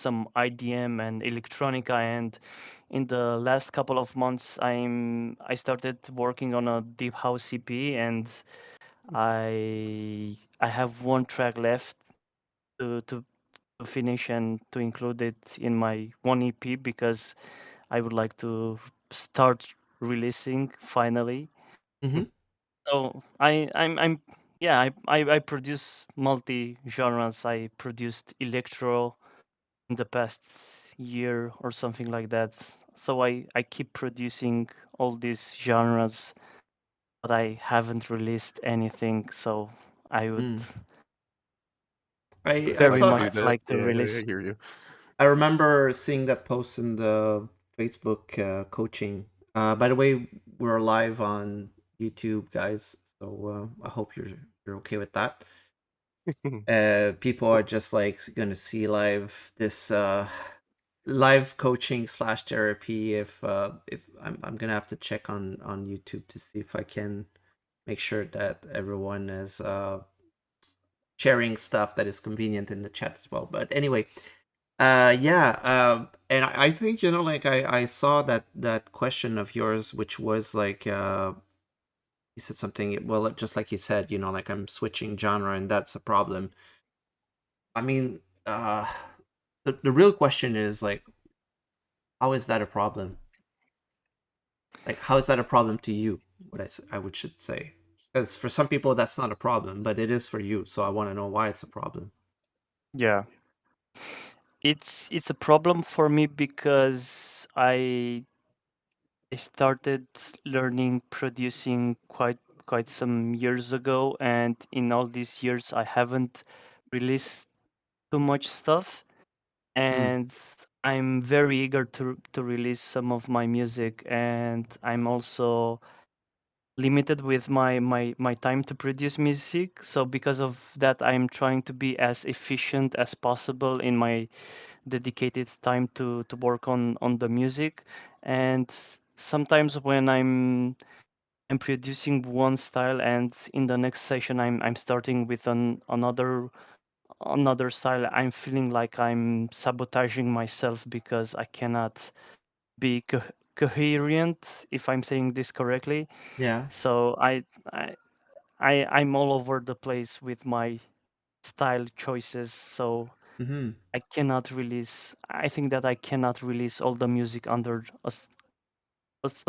some IDM and electronica, and in the last couple of months I started working on a deep house EP, and I have one track left to finish and to include it in my one EP, because I would like to start releasing finally. Mm-hmm. So I'm yeah, I produce multi genres. I produced electro in the past year or something like that. So I keep producing all these genres, but I haven't released anything. So I would Mm. I very Like to saw much do that. like to Yeah, release. I hear you. I remember seeing that post in the Facebook coaching. By the way, we're live on YouTube, guys. So I hope you're okay with that. People are just like gonna see live this live coaching slash therapy. If I'm gonna have to check on YouTube to see if I can make sure that everyone is sharing stuff that is convenient in the chat as well. But anyway, yeah, and I think, like I saw that question of yours, which was like you said something, well, just like you said, like I'm switching genre and that's a problem. I mean, the real question is like, how is that a problem? Like, how is that a problem to you? I would should say, because for some people that's not a problem, but it is for you. So I want to know why it's a problem. Yeah, it's a problem for me because I started learning producing quite some years ago, and in all these years I haven't released too much stuff, Mm, and I'm very eager to release some of my music, and I'm also limited with my time to produce music. So because of that, I'm trying to be as efficient as possible in my dedicated time to work on the music. And sometimes when I'm producing one style, and in the next session I'm starting with another style, I'm feeling like I'm sabotaging myself because I cannot be coherent, if I'm saying this correctly. yeah. So I I'm all over the place with my style choices. So Mm-hmm. I cannot release. I think that I cannot release all the music under a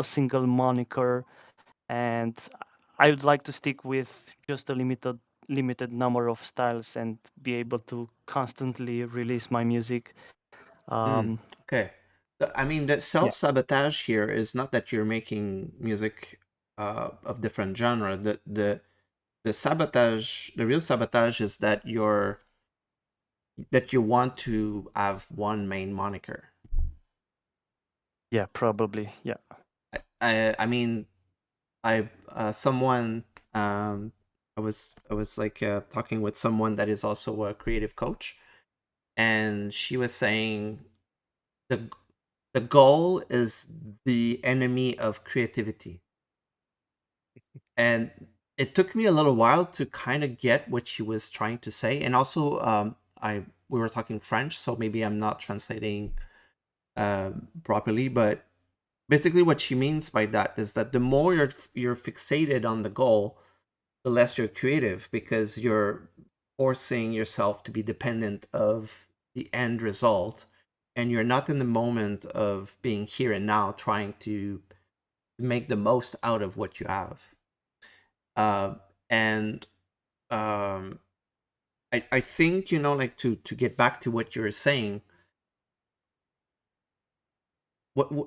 single moniker, and I would like to stick with just a limited number of styles and be able to constantly release my music. Mm, Um, okay. I mean, the yeah, self-sabotage here is not that you're making music of different genre. The sabotage, the real sabotage is that you want to have one main moniker. yeah, probably, yeah. I mean, I someone I was like talking with someone that is also a creative coach, and she was saying the the goal is the enemy of creativity. And it took me a little while to kind of get what she was trying to say. And also, I we were talking French, so maybe I'm not translating properly. But basically, what she means by that is that the more you're fixated on the goal, the less you're creative, because you're forcing yourself to be dependent of the end result, and you're not in the moment of being here and now, trying to make the most out of what you have. Uh, and um, I think, like to get back to what you were saying.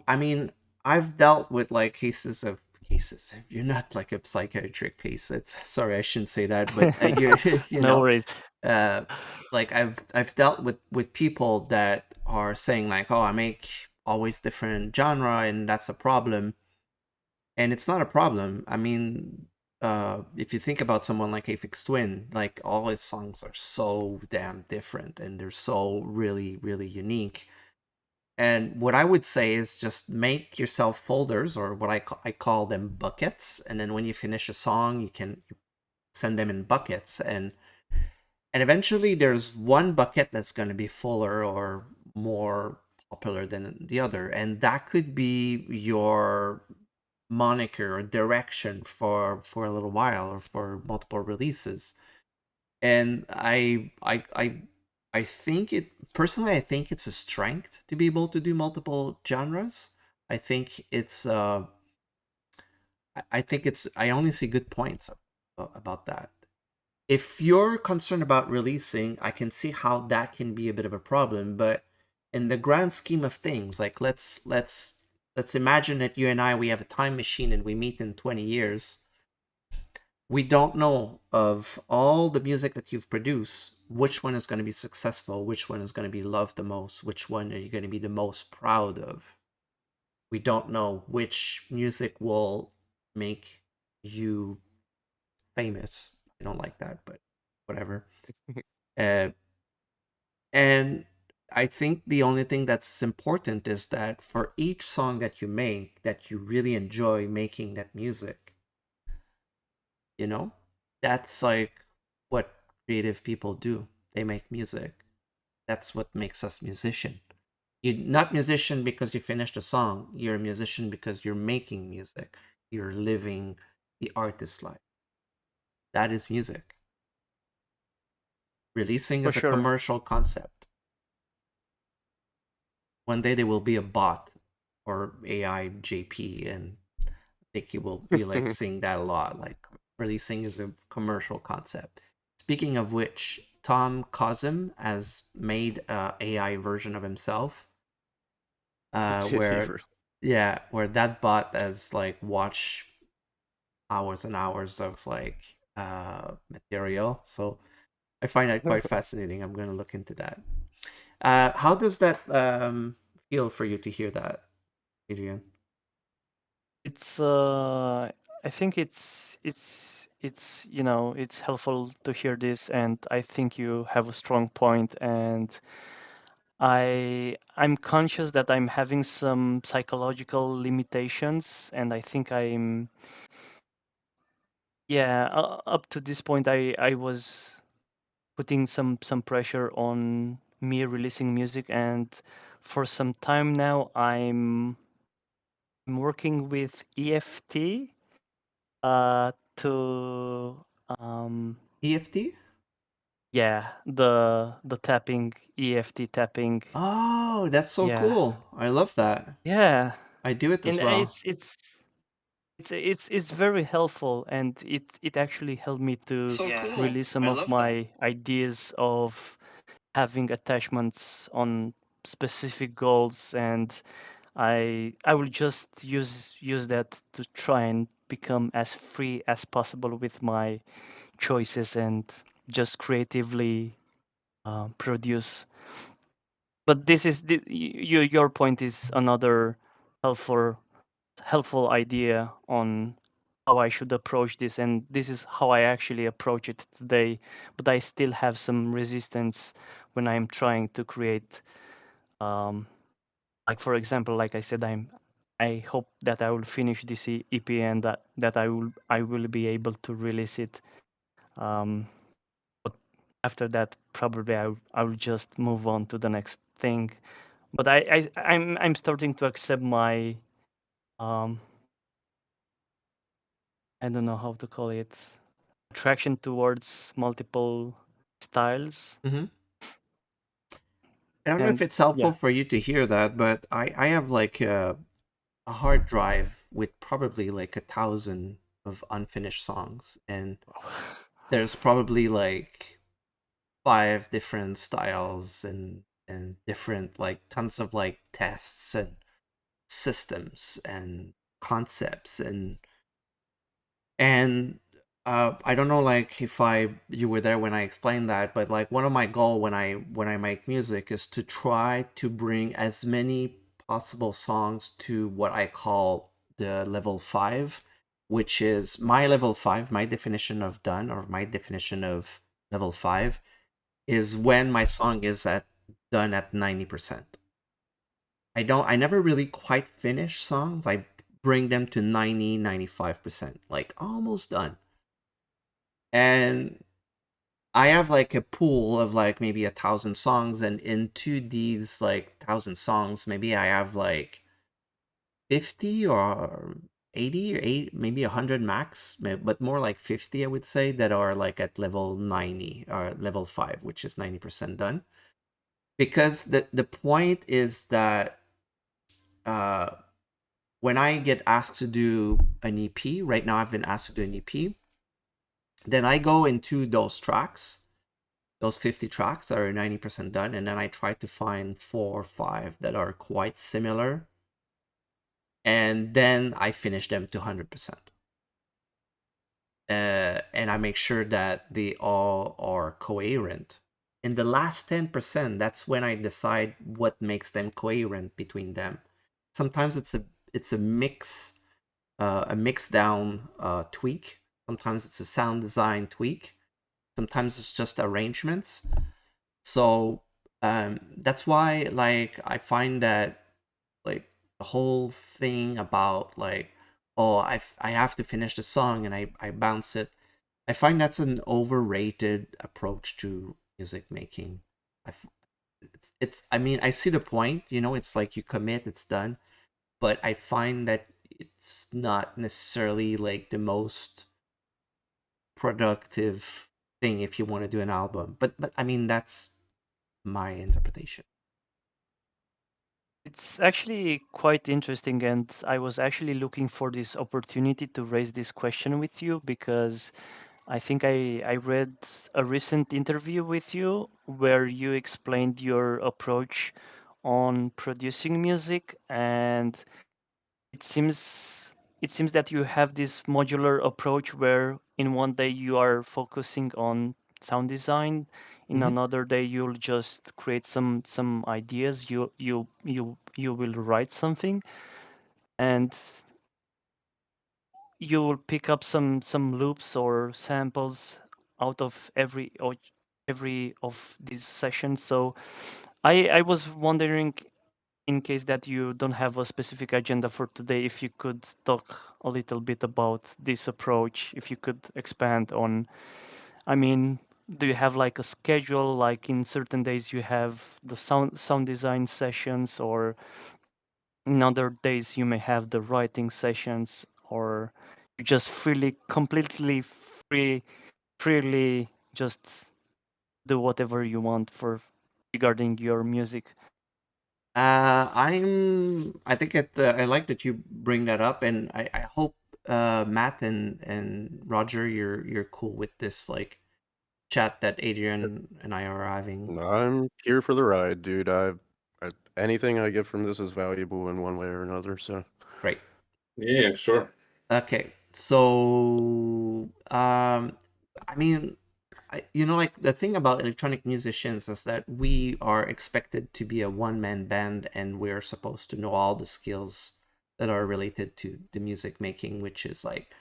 I mean, I've dealt with like cases. You're not like a psychiatric case. That's sorry, I shouldn't say that, but you're No worries. uh, like I've dealt with people that are saying like, oh, I make always different genre, and that's a problem. And it's not a problem. I mean, if you think about someone like Aphex Twin, like all his songs are so damn different, and they're so really, really unique. And what I would say is just make yourself folders, or what I call them buckets. And then when you finish a song, you can send them in buckets, and eventually there's one bucket that's going to be fuller or more popular than the other, and that could be your moniker or direction for a little while or for multiple releases. And I think it personally, I think it's a strength to be able to do multiple genres. I think it's I think it's I only see good points about that. If you're concerned about releasing, I can see how that can be a bit of a problem, but in the grand scheme of things, like let's imagine that you and I, we have a time machine and we meet in 20 years. We don't know of all the music that you've produced, which one is going to be successful, which one is going to be loved the most, which one are you going to be the most proud of. We don't know which music will make you famous. I don't like that, but whatever. Uh, and I think the only thing that's important is that for each song that you make, that you really enjoy making that music, you know, that's like what creative people do. They make music. That's what makes us musician. You're not musician because you finished a song. You're a musician because you're making music. You're living the artist's life. That is music. Releasing For is a sure. commercial concept. One day there will be a bot or AI JP, and I think you will be like seeing that a lot. Like releasing is a commercial concept. Speaking of which, Tom Cosm has made a AI version of himself, Did he where really? yeah, where that bot has like watched hours and hours of like material. So I find that quite fascinating. I'm going to look into that. How does that feel for you to hear that, Adrian? It's I think it's you know it's helpful to hear this, and I think you have a strong point, and I'm conscious that I'm having some psychological limitations, and I think I'm yeah up to this point I was putting some pressure on me releasing music, and for some time now I'm working with EFT to EFT? yeah, the tapping, EFT tapping. Oh, that's so Yeah. cool. I love that. Yeah. I do it as And well. it's very helpful, and it actually helped me to So cool. release some I of love that. my ideas of having attachments on specific goals, and I will just use that to try and become as free as possible with my choices and just creatively produce. But this is your point is another helpful helpful idea on how I should approach this, and this is how I actually approach it today. But I still have some resistance when I'm trying to create, like for example, like I said, I hope that I will finish this EP and that I will be able to release it. Um, but after that, probably I will just move on to the next thing. But I'm starting to accept my um, I don't know how to call it, attraction towards multiple styles. Hmm. I don't know if And it's helpful yeah. for you to hear that, but I have like a hard drive with probably like 1,000 of unfinished songs, and there's probably like five different styles and different like tons of like tests and systems and concepts and I don't know like if I you were there when I explained that, but like one of my goal when I make music is to try to bring as many possible songs to what I call the level 5, which is my level 5. My definition of done, or my definition of level 5, is when my song is at done at 90%. I never really quite finish songs. I bring them to 90, 95%, like almost done. And I have like a pool of like maybe 1,000 songs, and into these like 1,000 songs, maybe I have like 50 or 80 or 8, maybe 100 max, but more like 50, I would say, that are like at level 90 or level 5, which is 90% done. Because the point is that uh, when I get asked to do an EP, right now I've been asked to do an EP, then I go into those tracks, those 50 tracks that are 90% done, and then I try to find 4 or 5 that are quite similar, and then I finish them to 100%. And I make sure that they all are coherent. In the last 10%, that's when I decide what makes them coherent between them. Sometimes it's a mix down tweak. Sometimes it's a sound design tweak. Sometimes it's just arrangements. So that's why, like, I find that, like, the whole thing about like, oh, I have to finish the song and I bounce it. I find that's an overrated approach to music making. I f- it's I mean, I see the point, it's like you commit, it's done, but I find that it's not necessarily like the most productive thing if you want to do an album. But I mean, that's my interpretation. It's actually quite interesting, and I was actually looking for this opportunity to raise this question with you because I think I read a recent interview with you where you explained your approach on producing music, and it seems it seems that you have this modular approach where in one day you are focusing on sound design, in Hmm. another day you'll just create some ideas, you will write something, and you will pick up some loops or samples out of every of these sessions. So I was wondering, in case that you don't have a specific agenda for today, if you could talk a little bit about this approach, if you could expand on, I mean, do you have like a schedule, like in certain days you have the sound design sessions, or in other days you may have the writing sessions, or you just completely freely just do whatever you want for regarding your music? I think I like that you bring that up, and I hope Matt and Roger, you're cool with this like chat that Adrian and I are having. I'm here for the ride, dude. Anything I get from this is valuable in one way or another. So Great. Yeah, sure. Okay, so I mean, like the thing about electronic musicians is that we are expected to be a one-man band, and we're supposed to know all the skills that are related to the music making, which is like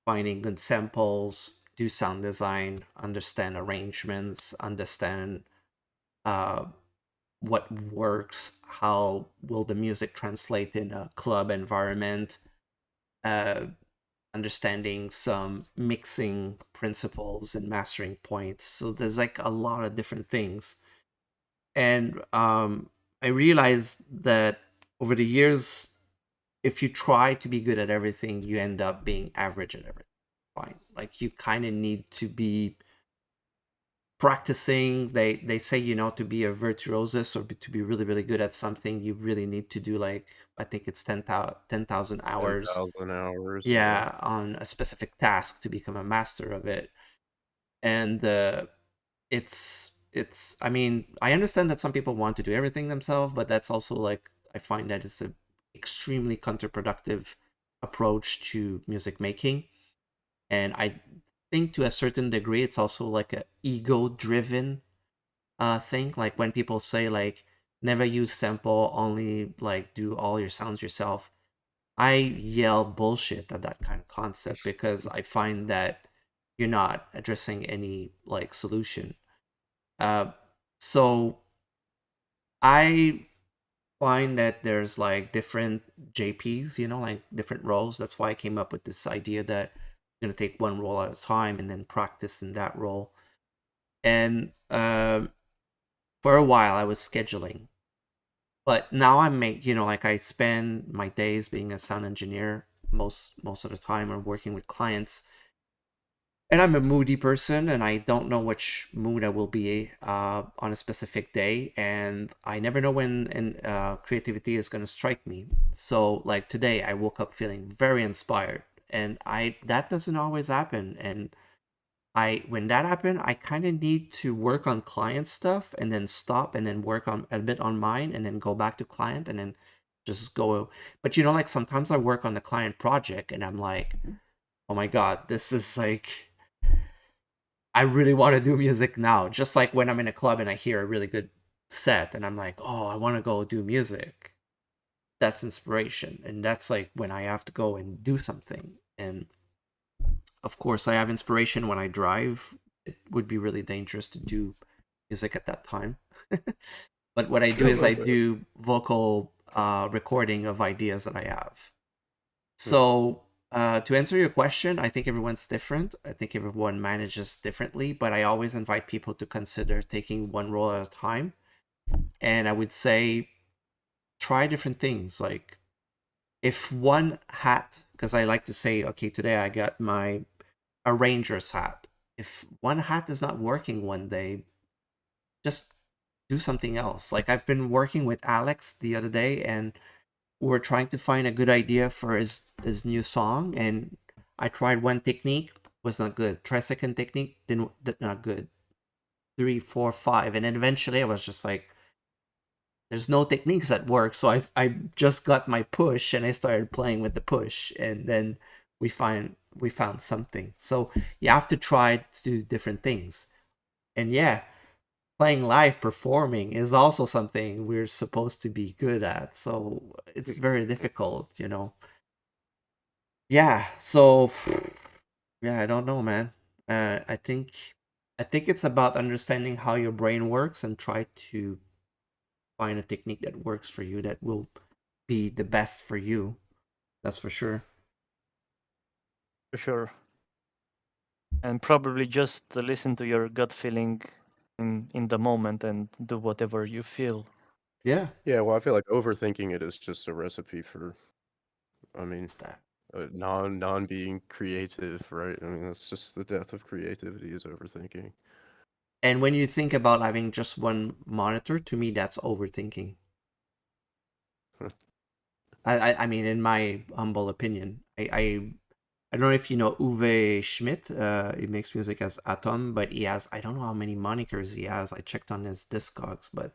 finding good samples, do sound design, understand arrangements, understand uh, what works, how will the music translate in a club environment, uh, understanding some mixing principles and mastering points. So there's like a lot of different things. And I realized that over the years, if you try to be good at everything, you end up being average at everything. Fine. Like you kind of need to be practicing. They say, to be a virtuosus or to be really, really good at something, you really need to do like, I think it's 10,000 hours, 10,000 hours. Yeah. yeah, on a specific task to become a master of it. And it's I mean, I understand that some people want to do everything themselves, but that's also like, I find that it's a extremely counterproductive approach to music making. And I think to a certain degree it's also like a ego driven thing. Like when people say like never use sample, only like do all your sounds yourself, I yell bullshit at that kind of concept, because I find that you're not addressing any like solution. Uh, so I find that there's like different JPs, like different roles. That's why I came up with this idea that I'm gonna take one role at a time and then practice in that role. And for a while I was scheduling, but now I'm like I spend my days being a sound engineer most of the time, or working with clients. And I'm a moody person, and I don't know which mood I will be on a specific day, and I never know when creativity is going to strike me. So, like today, I woke up feeling very inspired, and I that doesn't always happen. And when that happened, I kind of need to work on client stuff, and then stop, and then work on a bit on mine, and then go back to client, and then just go. But like sometimes I work on the client project, and I'm like, oh my god, this is like I really want to do music now. Just like when I'm in a club and I hear a really good set and I'm like, oh, I want to go do music. That's inspiration. And that's like when I have to go and do something. And of course, I have inspiration when I drive. It would be really dangerous to do music at that time. But what I do is I do vocal recording of ideas that I have. So to answer your question, I think everyone's different. I think everyone manages differently, but I always invite people to consider taking one role at a time. And I would say try different things. Like if one hat, because I like to say, okay, today I got my arranger's hat. If one hat is not working one day, just do something else. Like I've been working with Alex the other day, and we're trying to find a good idea for his new song, and I tried one technique, was not good. Try second technique, did not good. 3, 4, 5, and then eventually I was just like, there's no techniques that work. So I just got my push, and I started playing with the push, and then we found something. So you have to try to do different things, and yeah, playing live performing is also something we're supposed to be good at. So it's very difficult. Yeah, so yeah, I don't know, man. I think it's about understanding how your brain works and try to find a technique that works for you, that will be the best for you. That's for sure. For sure. And probably just listen to your gut feeling in the moment and do whatever you feel. Yeah, Yeah, well, I feel like overthinking it is just a recipe for, I mean, it's that. non being creative, right? I mean, that's just the death of creativity is overthinking. And when you think about having just one monitor, to me, that's overthinking. I mean, in my humble opinion, I don't know if you know Uwe Schmidt. He makes music as Atom, but he has, I don't know how many monikers he has. I checked on his Discogs, but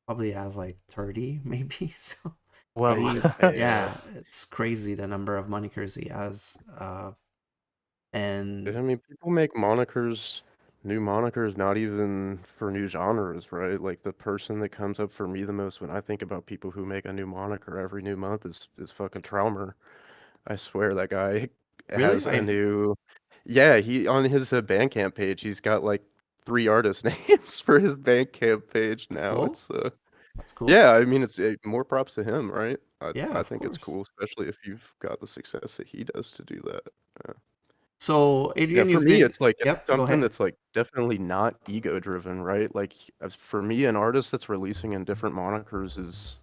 probably has like 30 maybe. So Well, yeah, it's crazy the number of monikers he has. And I mean, people make monikers, new monikers, not even for new genres, right? Like the person that comes up for me the most when I think about people who make a new moniker every new month is fucking Traumer. I swear that guy really, has a new, yeah, he on his Bandcamp page, he's got like 3 artist names for his Bandcamp page that's now. cool. It's That's cool. yeah, I mean, it's more props to him, right? I Yeah, I of think it's course. cool, especially if you've got the success that he does to do that. So Yeah, Adrian, for you've me, been, it's like it's yep, go something ahead. that's like definitely not ego driven, right? Like as for me, an artist that's releasing in different monikers is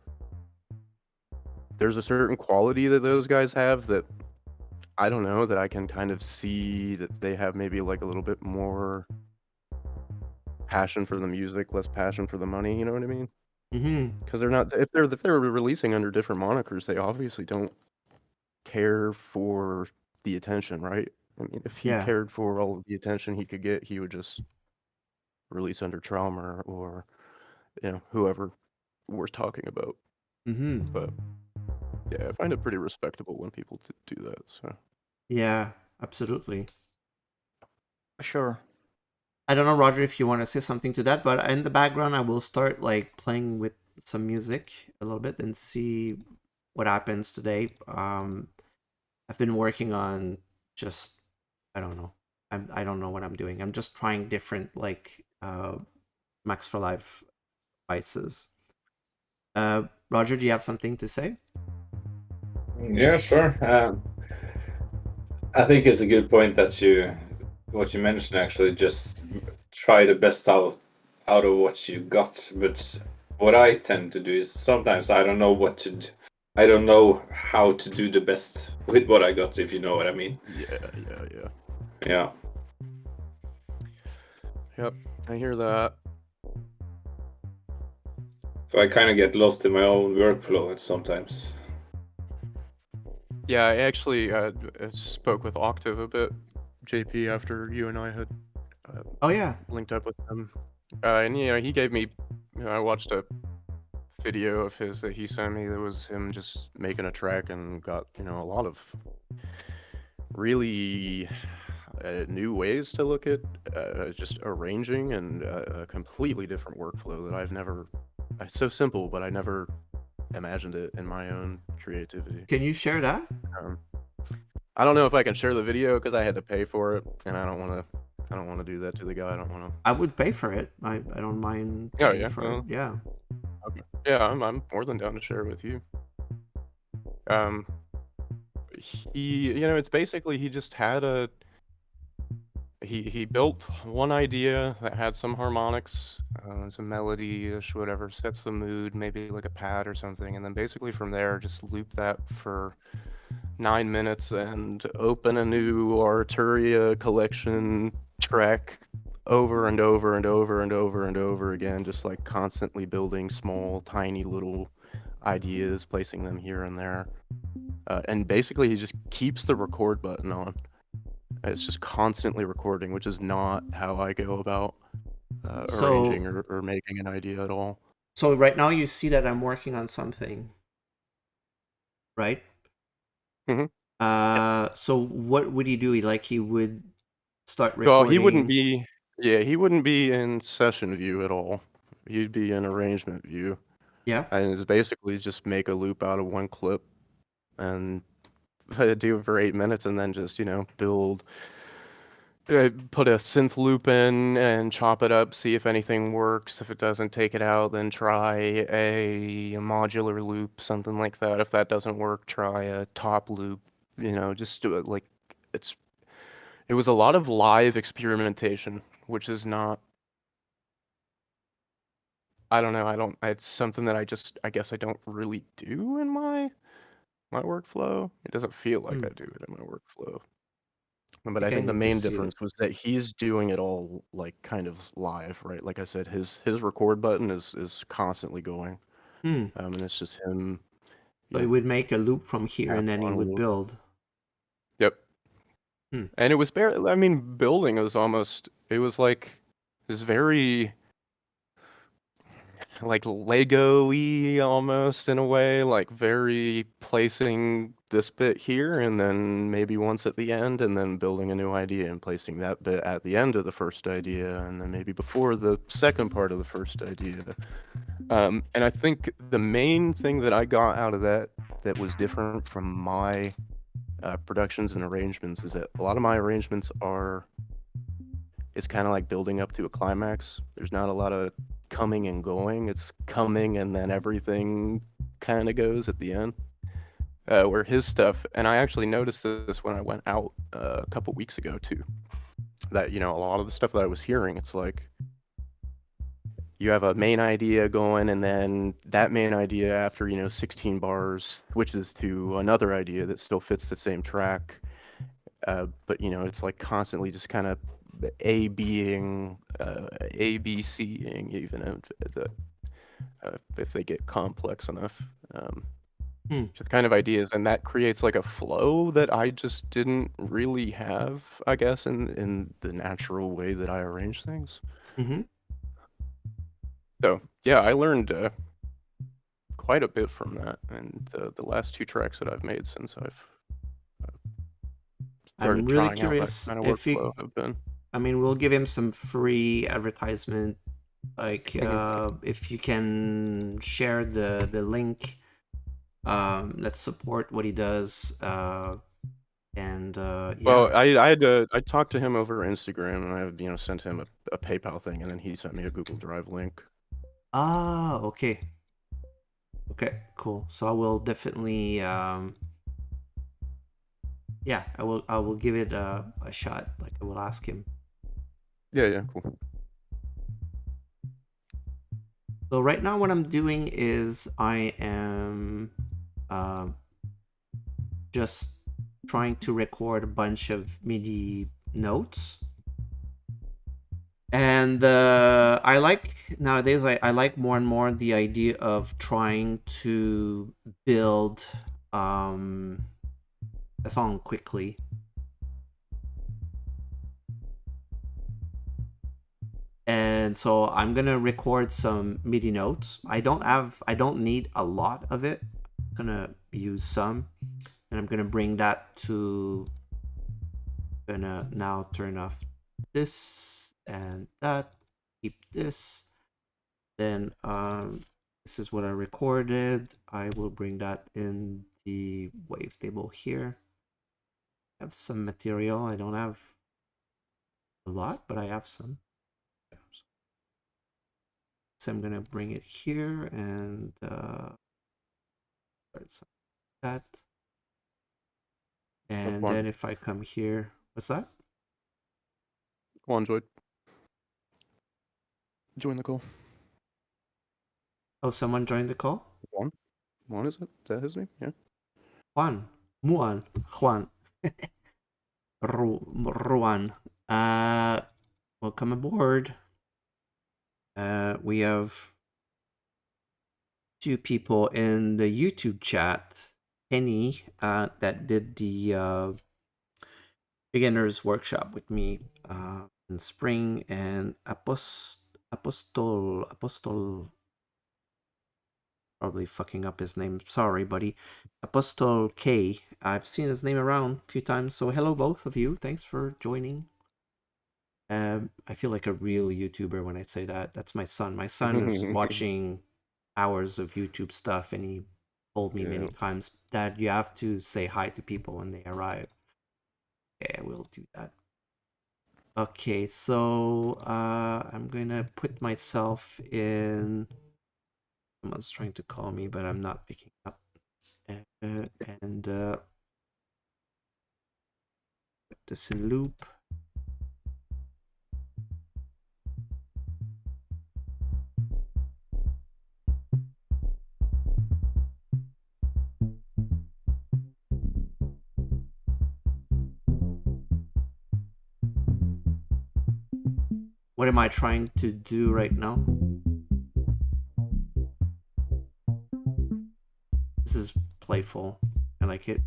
there's a certain quality that those guys have that I don't know that I can kind of see that they have maybe like a little bit more passion for the music, less passion for the money, you know what I mean? Mm-hmm. Because they're not if they're releasing under different monikers, they obviously don't care for the attention, right? I mean, if he Yeah. cared for all of the attention he could get, he would just release under Trauma or whoever we're talking about. Mm-hmm. But yeah, I find it pretty respectable when people do that. So Yeah, absolutely. sure. I don't know, Roger, if you want to say something to that, but in the background, I will start like playing with some music a little bit and see what happens today. I've been working on just, I don't know. I don't know what I'm doing. I'm just trying different like Max for Life devices. Roger, do you have something to say? Yeah, sure. I think it's a good point that what you mentioned actually, just try the best out of what you got. But what I tend to do is sometimes I don't know what to do. I don't know how to do the best with what I got, if you know what I mean. Yeah. Yeah. Yep, I hear that. So I kind of get lost in my own workflow at sometimes. Yeah, I actually spoke with Octave a bit, JP, after you and I had Oh yeah. linked up with him. And he gave me, I watched a video of his that he sent me that was him just making a track and got, a lot of really new ways to look at just arranging and a completely different workflow that I've never, it's so simple, but I never imagined it in my own creativity. Can you share that? I don't know if I can share the video because I had to pay for it, and I don't want to do that to the guy. I don't want to. I would pay for it. I don't mind Oh paying yeah, for it. Yeah. okay. Yeah, I'm more than down to share it with you. It's basically he just had he built one idea that had some harmonics, some melody-ish, whatever, sets the mood, maybe like a pad or something, and then basically from there just loop that for 9 minutes and open a new Arturia collection track over and over and over and over and over again, just like constantly building small, tiny little ideas, placing them here and there. And basically he just keeps the record button on. It's just constantly recording, which is not how I go about arranging or making an idea at all. So right now you see that I'm working on something, right? Mm-hmm. So what would he do? Like he would start Well, recording. he wouldn't be in session view at all. He'd be in arrangement view. Yeah. And it's basically just make a loop out of one clip and do it for 8 minutes and then just, build, put a synth loop in and chop it up, see if anything works. If it doesn't, take it out, then try a modular loop, something like that. If that doesn't work, try a top loop, just do it like it was a lot of live experimentation, which is not, I don't know, it's something that I guess I don't really do in my workflow. It doesn't feel like I do it in my workflow. But I I think the need to main see difference it. was that he's doing it all like kind of live, right? Like I said, his record button is constantly going. And it's just him. So he would make a loop from here and then he on a would loop. build. Yep. And it was barely, I mean, building was almost, it was like this very like Lego-y almost in a way, like very placing this bit here and then maybe once at the end and then building a new idea and placing that bit at the end of the first idea and then maybe before the second part of the first idea. And I think the main thing that I got out of that was different from my productions and arrangements is that a lot of my arrangements it's kind of like building up to a climax. There's not a lot of coming and going. It's coming and then everything kind of goes at the end. Where his stuff, and I actually noticed this when I went out a couple weeks ago too, that a lot of the stuff that I was hearing, it's like you have a main idea going and then that main idea after 16 bars switches to another idea that still fits the same track. But it's like constantly just kind of A-B'ing, A-B-C-ing even if they get complex enough. Just kind of ideas, and that creates like a flow that I just didn't really have, I guess, in the natural way that I arrange things. So yeah, I learned quite a bit from that, and the last 2 tracks that I've made since I've started I'm really trying curious out that kind of if he, workflow have been. I mean, we'll give him some free advertisement. Like, if you can share the link, let's support what he does. And yeah. Well, I talked to him over Instagram, and I sent him a PayPal thing, and then he sent me a Google Drive link. Ah, okay. Okay, cool. So I will definitely, I will give it a shot. Like I will ask him. Yeah, cool. So right now what I'm doing is I am just trying to record a bunch of MIDI notes. And I like nowadays I like more and more the idea of trying to build a song quickly. And so I'm gonna record some MIDI notes. I don't need a lot of it. I'm gonna use some, and I'm gonna bring that to. Gonna now turn off this and that. Keep this. Then this is what I recorded. I will bring that in the wavetable here. I have some material. I don't have a lot, but I have some. So I'm gonna bring it here and start some that. And then if I come here, what's that? Come on, Joy. Join the call. Oh, someone joined the call? Juan? Juan, is that his name? Yeah. Juan. Juan. Ruan. Welcome aboard. We have 2 people in the YouTube chat. Penny, that did the beginner's workshop with me in spring, and Apostol, probably fucking up his name. Sorry, buddy. Apostol K. I've seen his name around a few times. So hello, both of you. Thanks for joining. I feel like a real YouTuber when I say that. That's my son. My son is watching hours of YouTube stuff, and he told me many times, Dad, you have to say hi to people when they arrive. Okay, I will do that. Okay, so I'm gonna put myself in. Someone's trying to call me, but I'm not picking up. And put this in loop. What am I trying to do right now? This is playful. I like it.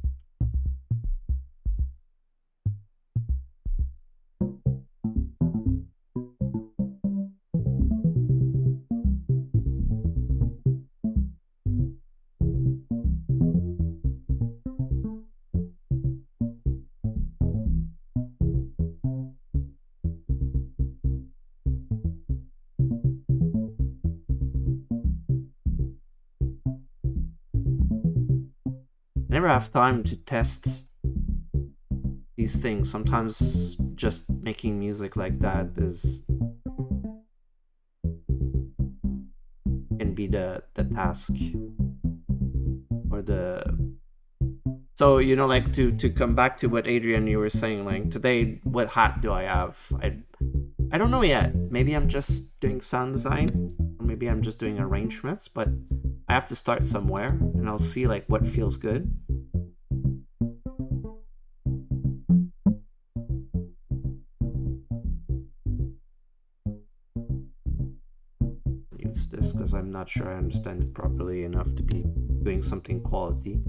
I never have time to test these things. Sometimes just making music like that can be the task or the. So like to come back to what Adrian you were saying, like today, what hat do I have? I don't know yet. Maybe I'm just doing sound design, or maybe I'm just doing arrangements, but I have to start somewhere, and I'll see like what feels good. Use this because I'm not sure I understand it properly enough to be doing something quality.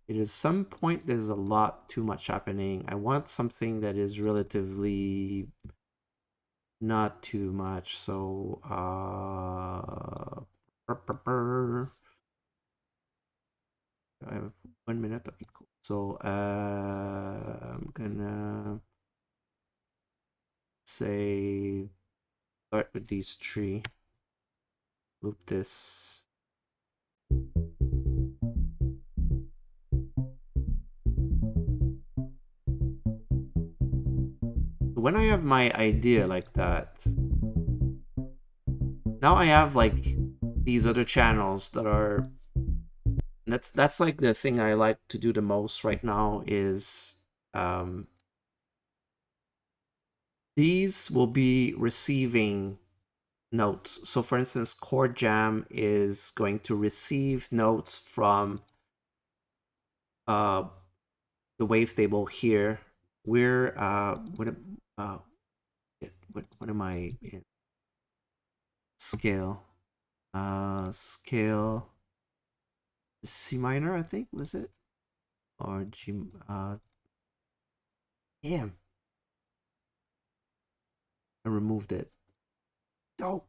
It is some point there's a lot too much happening. I want something that is relatively not too much. So I have 1 minute. Okay, cool. So I'm gonna say start with these 3. Loop this. When I have my idea like that, now I have like these other channels that are. That's like the thing I like to do the most right now is these will be receiving notes. So for instance, chord jam is going to receive notes from the wavetable here. We're what am I in? Scale. Scale C minor, I think, was it? Or G damn. I removed it. Oh.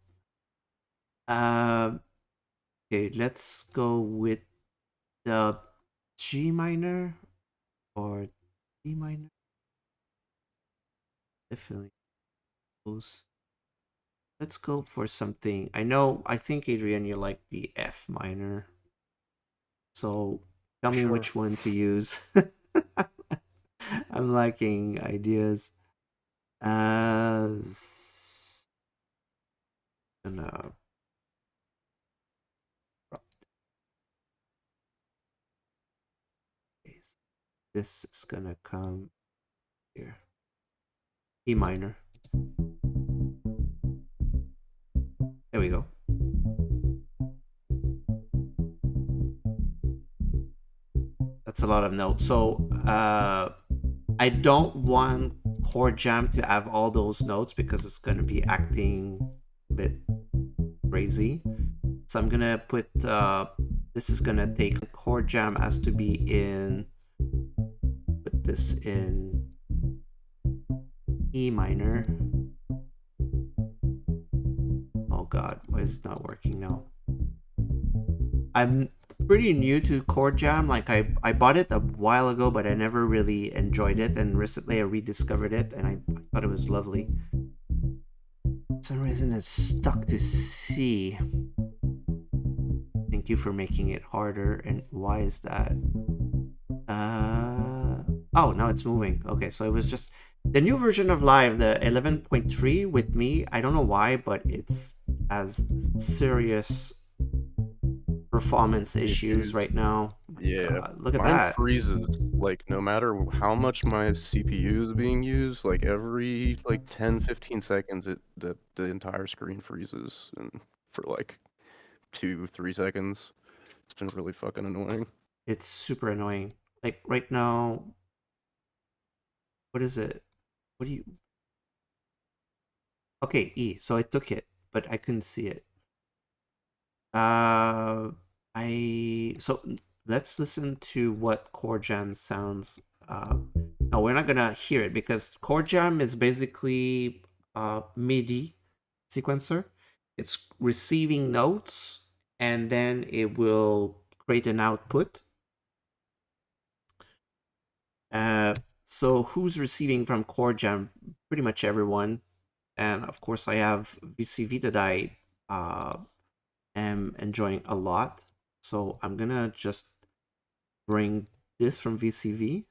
Okay, let's go with the G minor or D minor. Definitely those. Let's go for something. I think Adrian, you like the F minor. So tell me Sure. which one to use. I'm liking ideas. Gonna this is gonna come here. E minor. There we go. That's a lot of notes. So I don't want chord jam to have all those notes because it's gonna be acting a bit crazy. So I'm gonna put this is gonna take chord jam has to be in, put this in E minor. Oh god, why is it not working now? I'm pretty new to chord jam. Like I bought it a while ago, but I never really enjoyed it, and recently I rediscovered it and I thought it was lovely. For some reason it's stuck to C. Thank you for making it harder. And why is that? Oh, now it's moving. Okay, so it was just the new version of Live, the 11.3 with me. I don't know why, but it's has serious performance issues right now. Yeah, God, look at mine that. freezes, like, no matter how much my CPU is being used, like, every, like, 10, 15 seconds, the entire screen freezes, and for, like, 2, 3 seconds. It's been really fucking annoying. It's super annoying. Like right now, what is it? What do you? Okay, E. So I took it, but I couldn't see it. So let's listen to what chord jam sounds. No, we're not gonna hear it because chord jam is basically MIDI sequencer. It's receiving notes and then it will create an output. So who's receiving from chord jam? Pretty much everyone. And of course, I have VCV that I am enjoying a lot. So I'm gonna just bring this from VCV.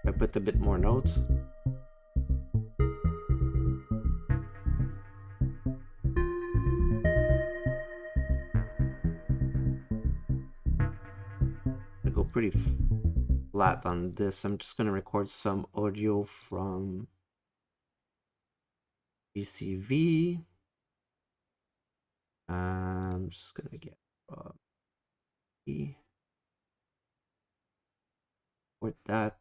I put a bit more notes. I go pretty flat on this. I'm just gonna record some audio from VCV. I'm just gonna get record that.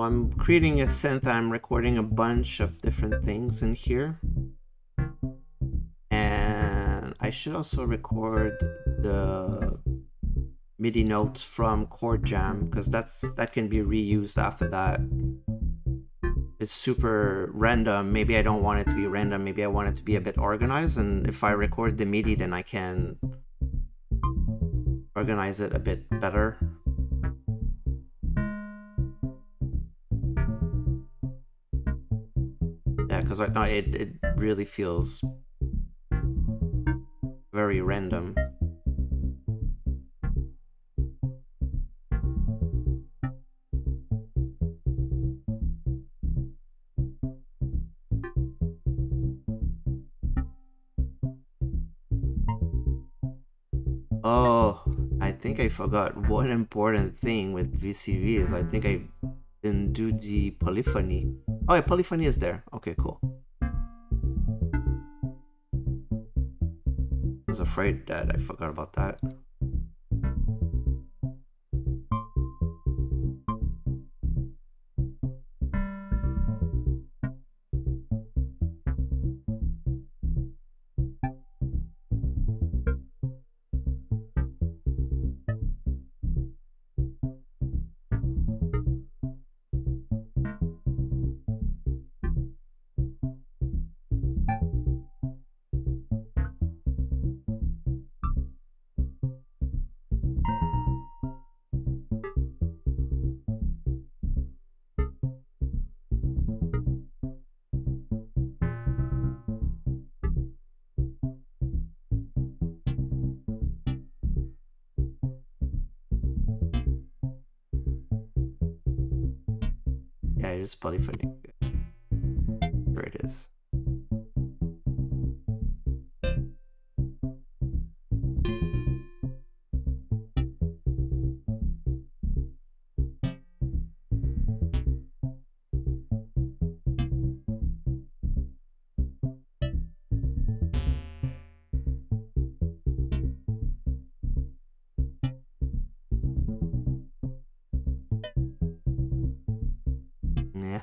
I'm creating a synth. I'm recording a bunch of different things in here. And I should also record the MIDI notes from Chord Jam, because that can be reused after that. It's super random. Maybe I don't want it to be random. Maybe I want it to be a bit organized. And if I record the MIDI, then I can organize it a bit better. Yeah, because it really feels very random. Oh, I think I forgot one important thing with VCV is I think I didn't do the polyphony. Oh, yeah, polyphony is there. Okay, cool. I was afraid that I forgot about that. Yeah, it is polyphonic. There it is. Yeah.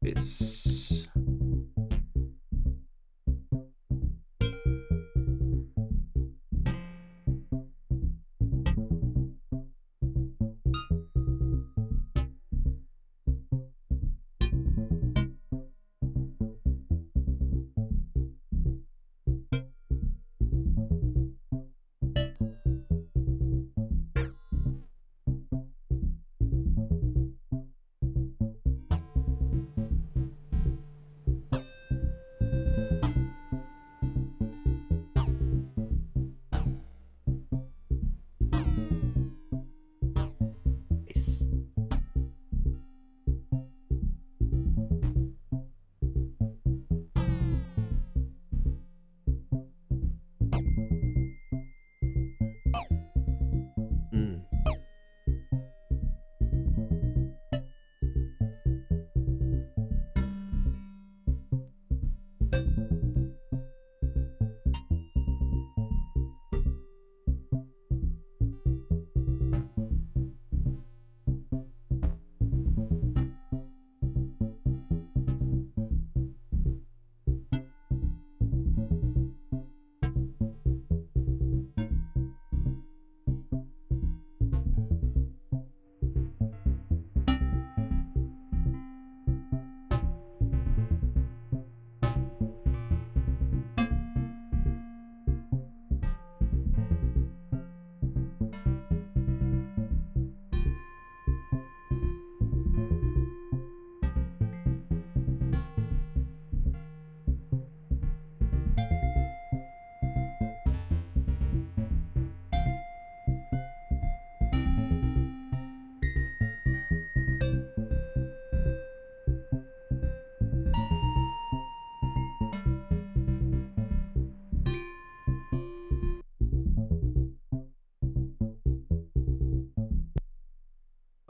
It's nice. Mm.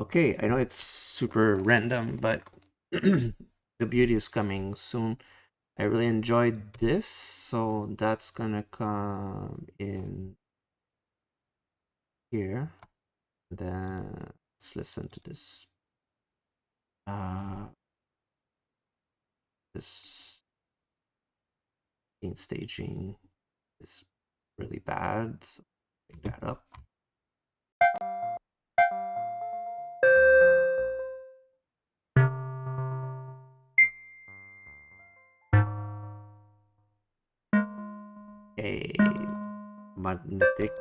Okay, I know it's super random, but the beauty is coming soon. I really enjoyed this, so that's gonna come in here. Then let's listen to this. This staging is really bad, so bring that up. Okay, magnetic.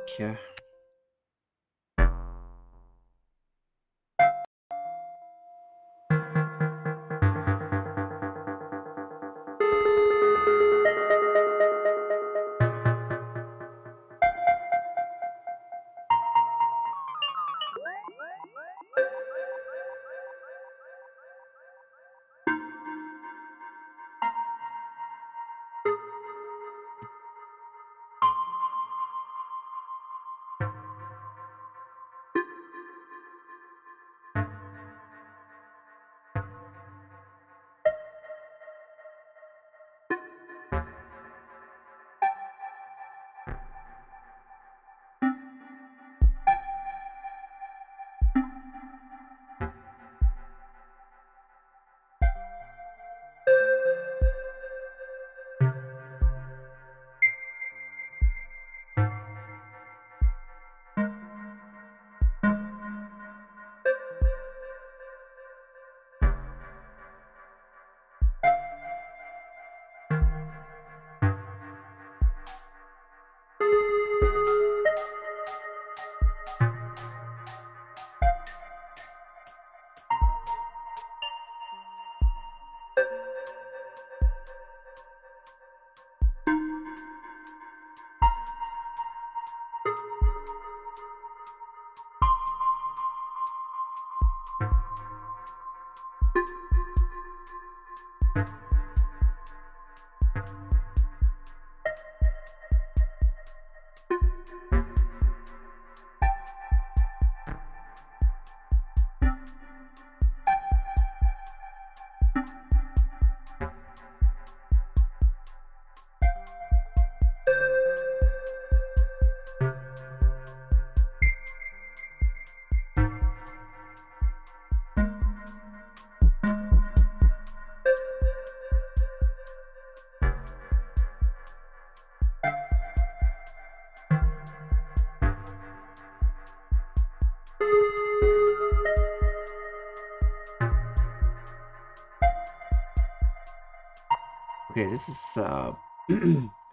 Okay, this is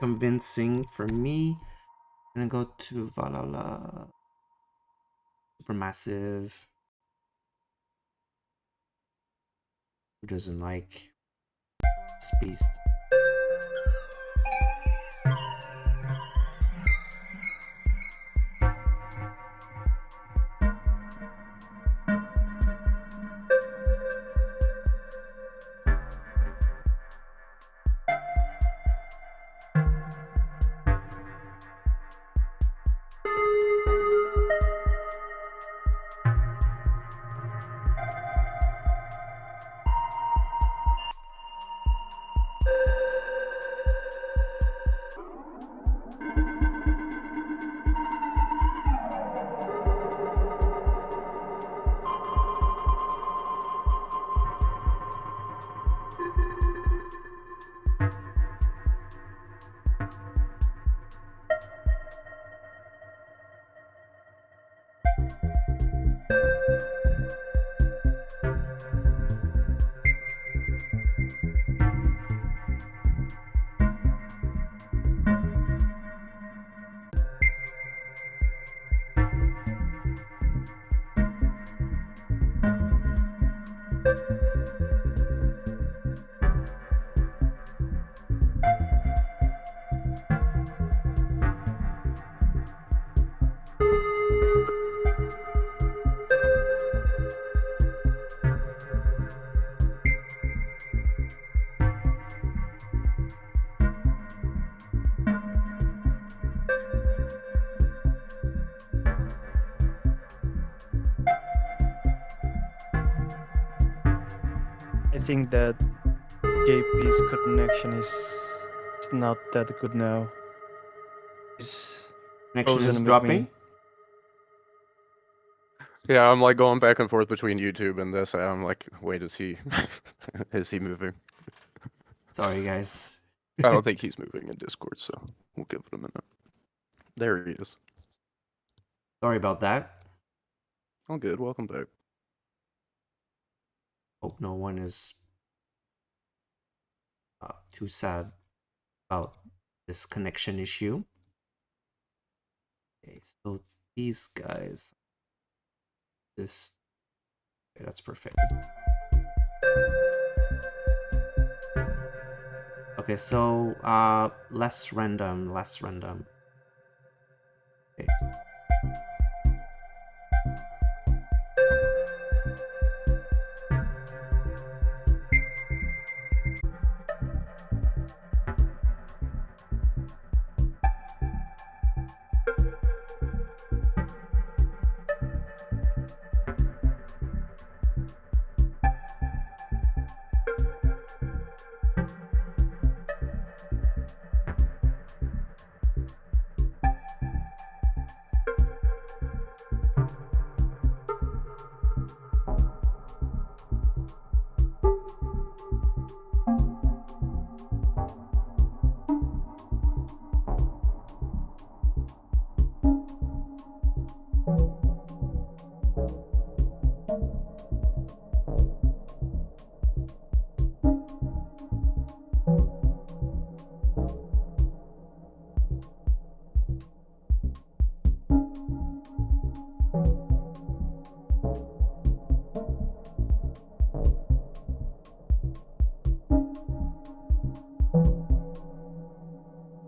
convincing for me. I'm gonna go to Valhalla. Supermassive. Who doesn't like this beast? think that JP's connection is not that good now. He's Connection is frozen with dropping. me. Yeah, I'm like going back and forth between YouTube and this. I'm like, wait, is he is he moving? Sorry, guys. I don't think he's moving in Discord, so we'll give it a minute. There he is. Sorry about that. All good. Welcome back. Hope no one is too sad about this connection issue. Okay, so these guys, this, okay, that's perfect. Okay, so less random. Okay.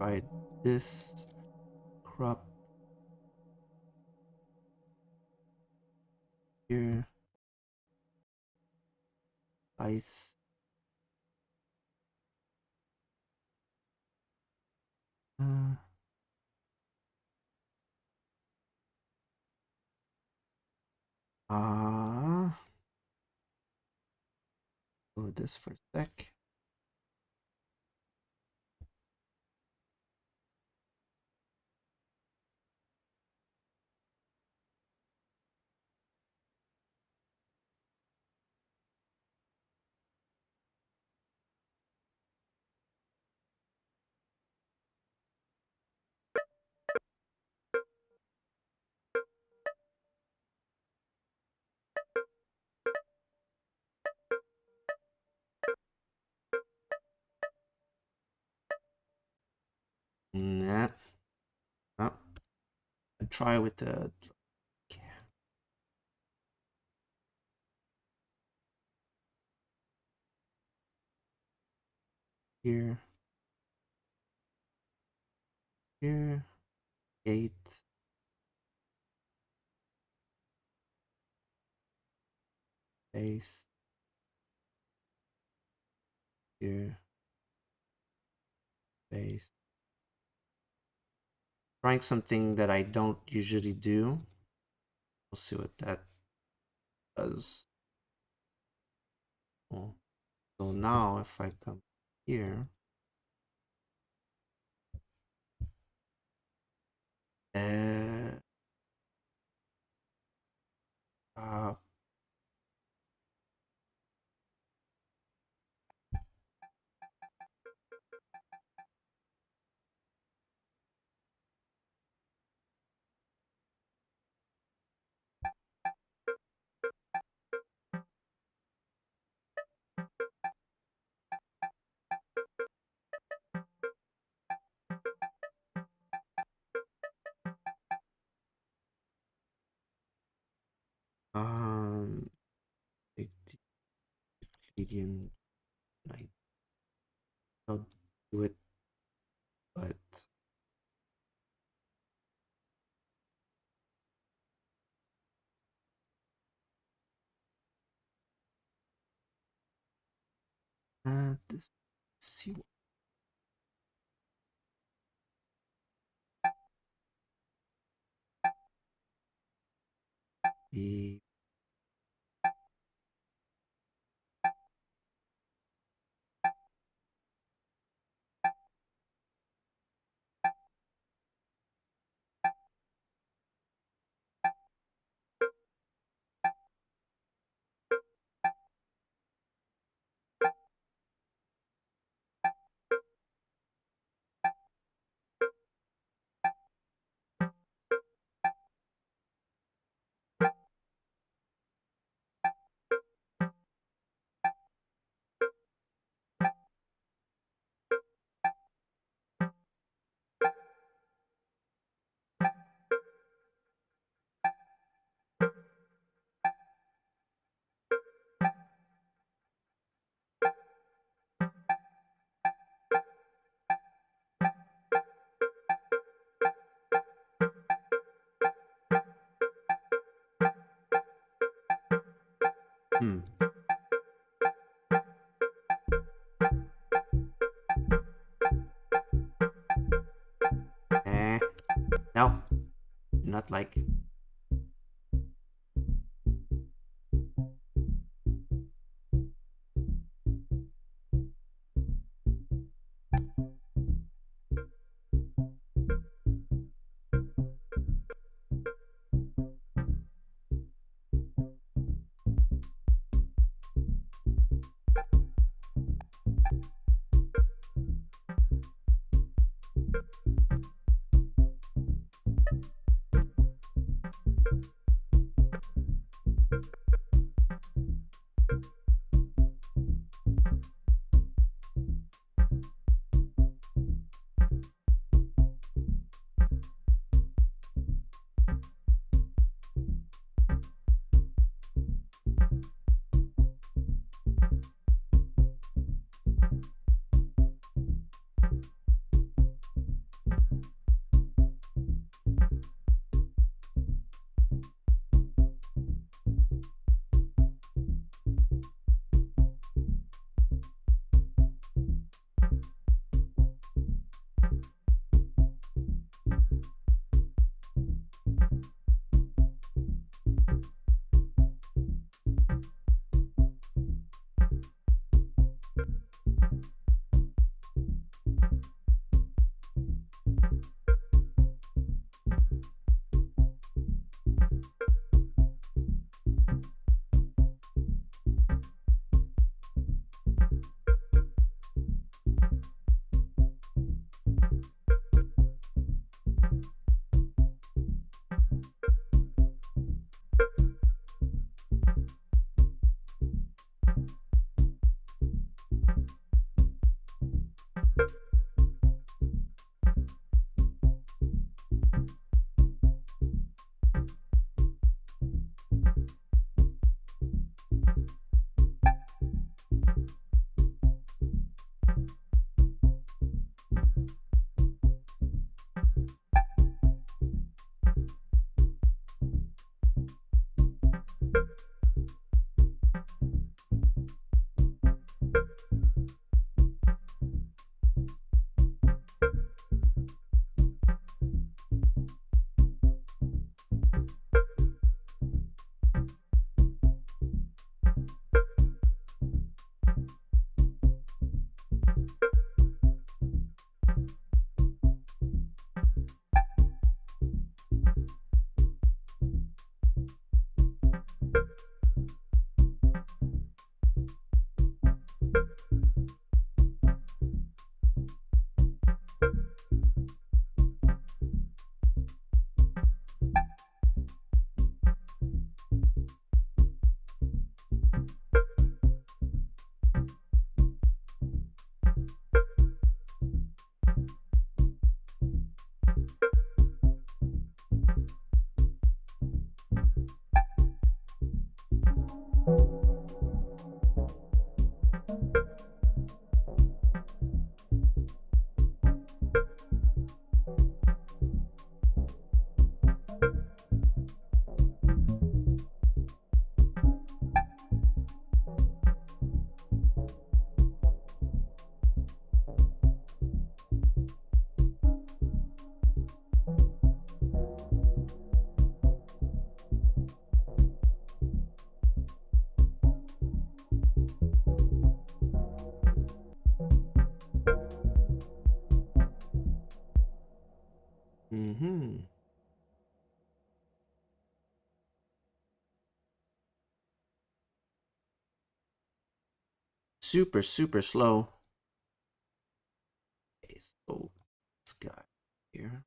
Try this crop here. Ice. Uh, do this for a sec. Nah. No. I try with the. Here. Here. 8. Base. Here. Base. Trying something that I don't usually do. We'll see what that does. Oh. So now if I come here, uh, uh, um, big medium, I'll do it, but this, see what be Hmm. No, not like. Mm-hmm. Super, super slow. Okay, so this guy here.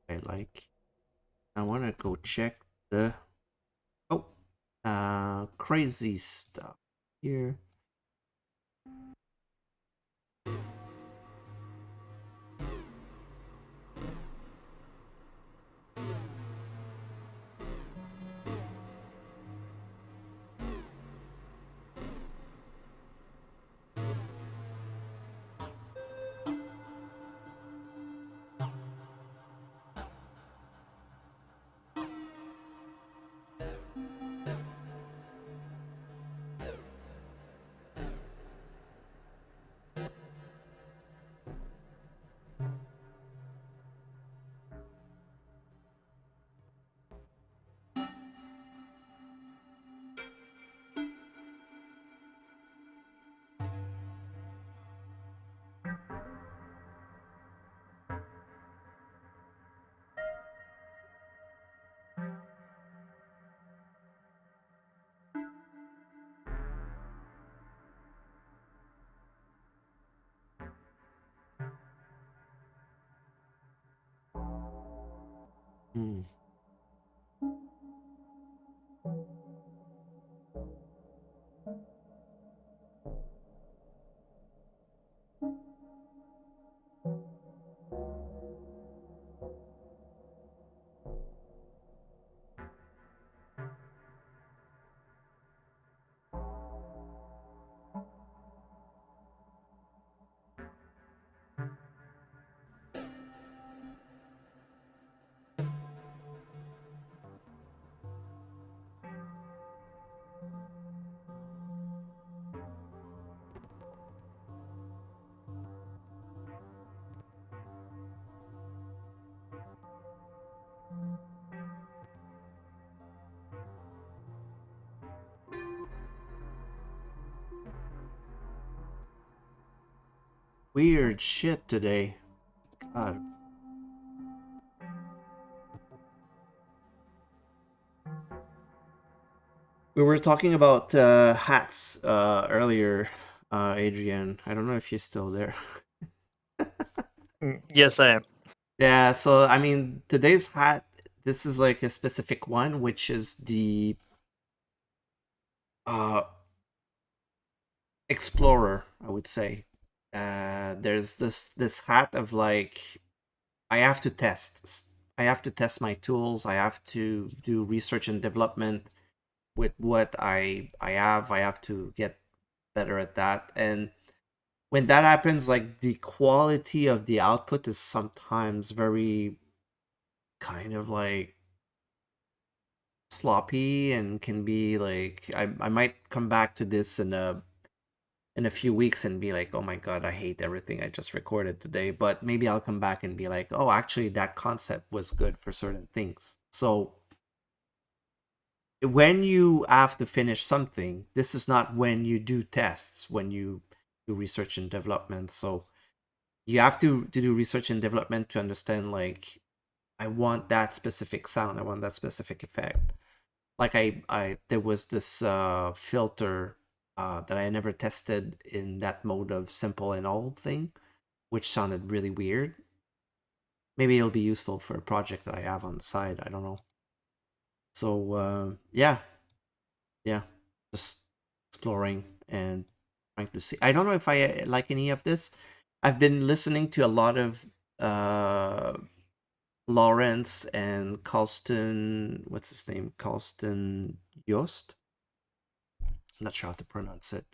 I like. I want to go check the. Oh, crazy stuff here. Hmm. Weird shit today. God. We were talking about hats earlier, Adrian. I don't know if you're still there. Yes, I am. Yeah, so I mean, today's hat, this is like a specific one, which is the uh, Explorer, I would say. There's this hat of like, I have to test. I have to test my tools. I have to do research and development with what I have. I have to get better at that. And when that happens, like the quality of the output is sometimes very kind of like sloppy and can be like I might come back to this in a few weeks and be like, oh my god, I hate everything I just recorded today. But maybe I'll come back and be like, oh, actually that concept was good for certain things. So when you have to finish something, this is not when you do tests, when you do research and development. So you have to do research and development to understand like I want that specific sound, I want that specific effect. Like I there was this filter that I never tested in that mode of simple and old thing, which sounded really weird. Maybe it'll be useful for a project that I have on the side. I don't know. So yeah, yeah, just exploring and trying to see. I don't know if I like any of this. I've been listening to a lot of uh, Lawrence and Carlston. What's his name? Carlston Yost. I'm not sure how to pronounce it.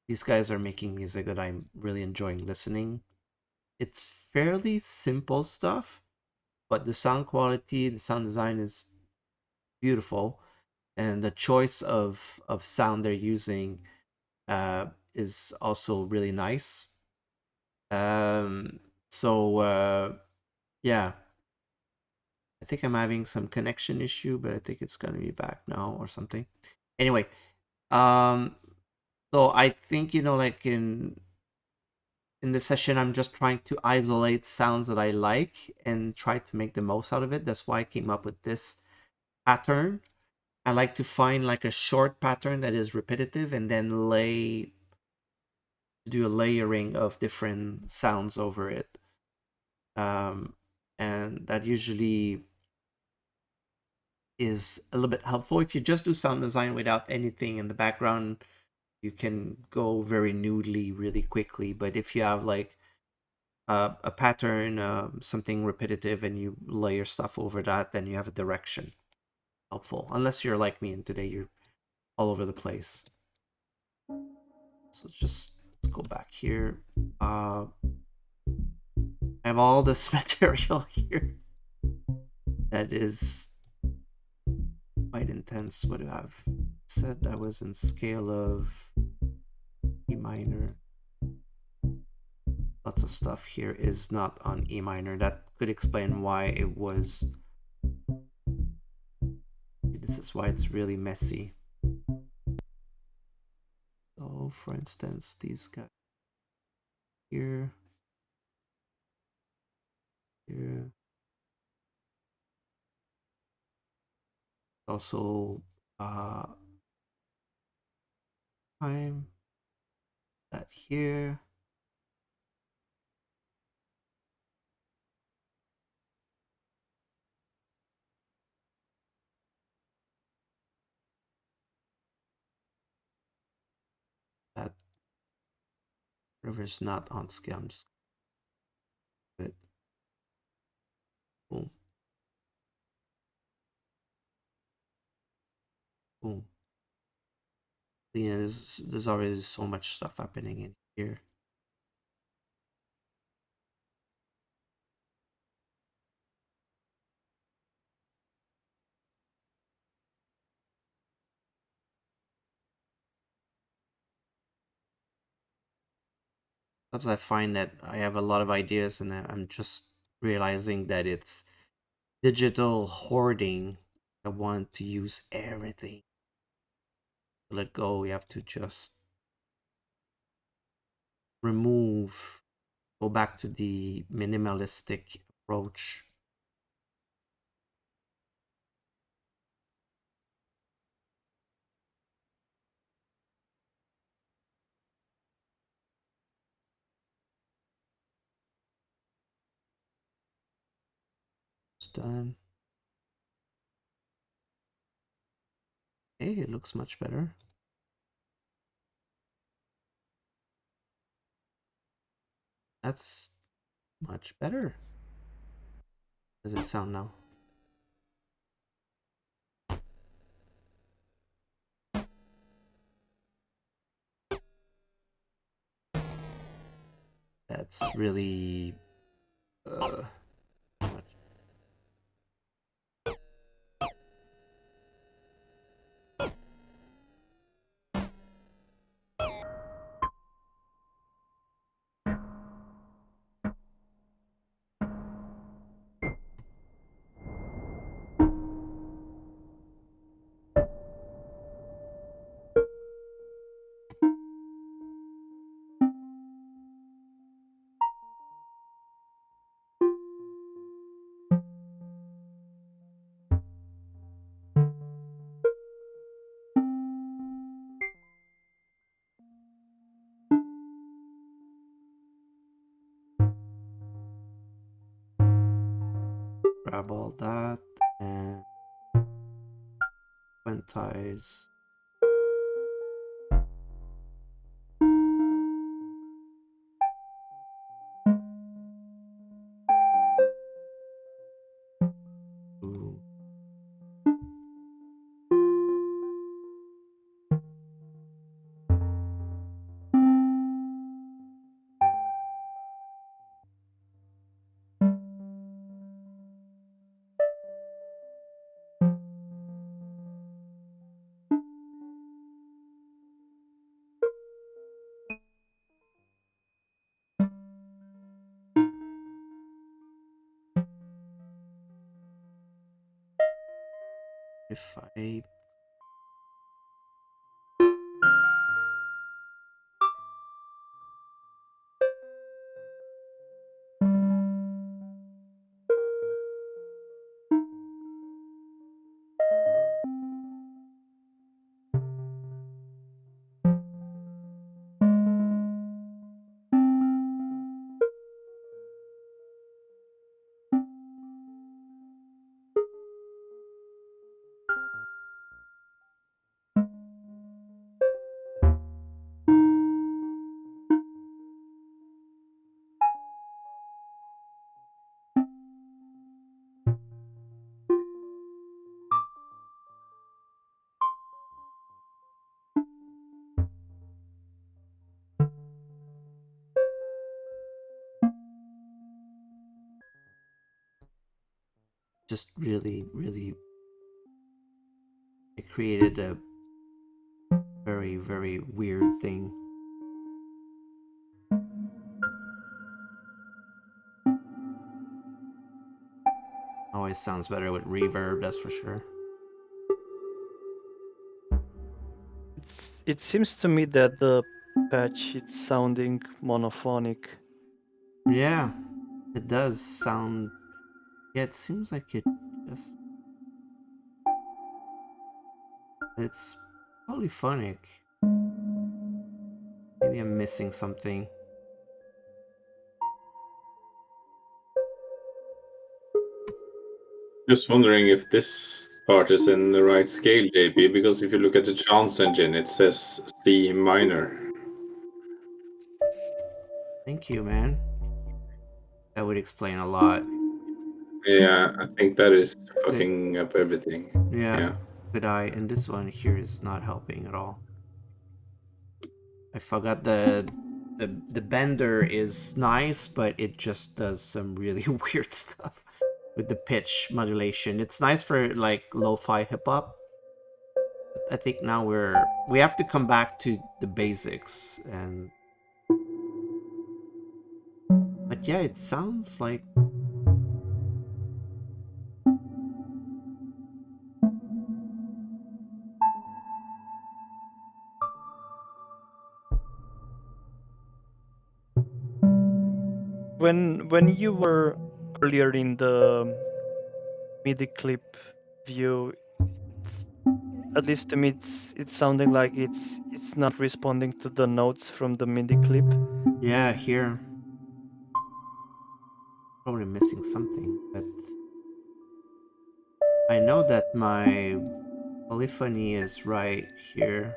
These guys are making music that I'm really enjoying listening. It's fairly simple stuff, but the sound quality, the sound design is beautiful, and the choice of sound they're using is also really nice. Um, so yeah, I think I'm having some connection issue, but I think it's gonna be back now or something. Anyway, um, so I think like in this session, I'm just trying to isolate sounds that I like and try to make the most out of it. That's why I came up with this pattern. I like to find like a short pattern that is repetitive and then do a layering of different sounds over it. And that usually is a little bit helpful. If you just do sound design without anything in the background, you can go very nudely really quickly. But if you have like a pattern, something repetitive, and you layer stuff over that, then you have a direction. Helpful, unless you're like me and today you're all over the place. So let's go back here. I have all this material here that is quite intense. What do I have? Said I was in scale of E minor. Lots of stuff here is not on E minor. That could explain why it was. This is why it's really messy. So, for instance, these guys here, here. Also, time that here. That river's not on scale. I'm just good. Boom. Boom. Yeah, there's already so much stuff happening in here. Sometimes I find that I have a lot of ideas and I'm just realizing that it's digital hoarding. I want to use everything. To let go, we have to just remove, go back to the minimalistic approach. It's done. Hey, it looks much better. That's much better. How does it sound now? That's really much. Grab all that and quantize. Ooh. If I just really, really, it created a very, very weird thing. Always sounds better with reverb, that's for sure. It seems to me that the patch is sounding monophonic. Yeah, it does sound. Yeah, it seems like it just. It's polyphonic. Maybe I'm missing something. Just wondering if this part is in the right scale, JP, because if you look at the chance engine, it says C minor. Thank you, man. That would explain a lot. Yeah, I think that is fucking up everything. Yeah, Yeah. good eye. And this one here is not helping at all. I forgot the bender is nice, but it just does some really weird stuff with the pitch modulation. It's nice for like lo-fi hip hop. I think now we have to come back to the basics, and but yeah, it sounds like When you were earlier in the MIDI clip view, at least to me, it's sounding like it's not responding to the notes from the MIDI clip. yeah, here probably missing something, but I know that my polyphony is right here.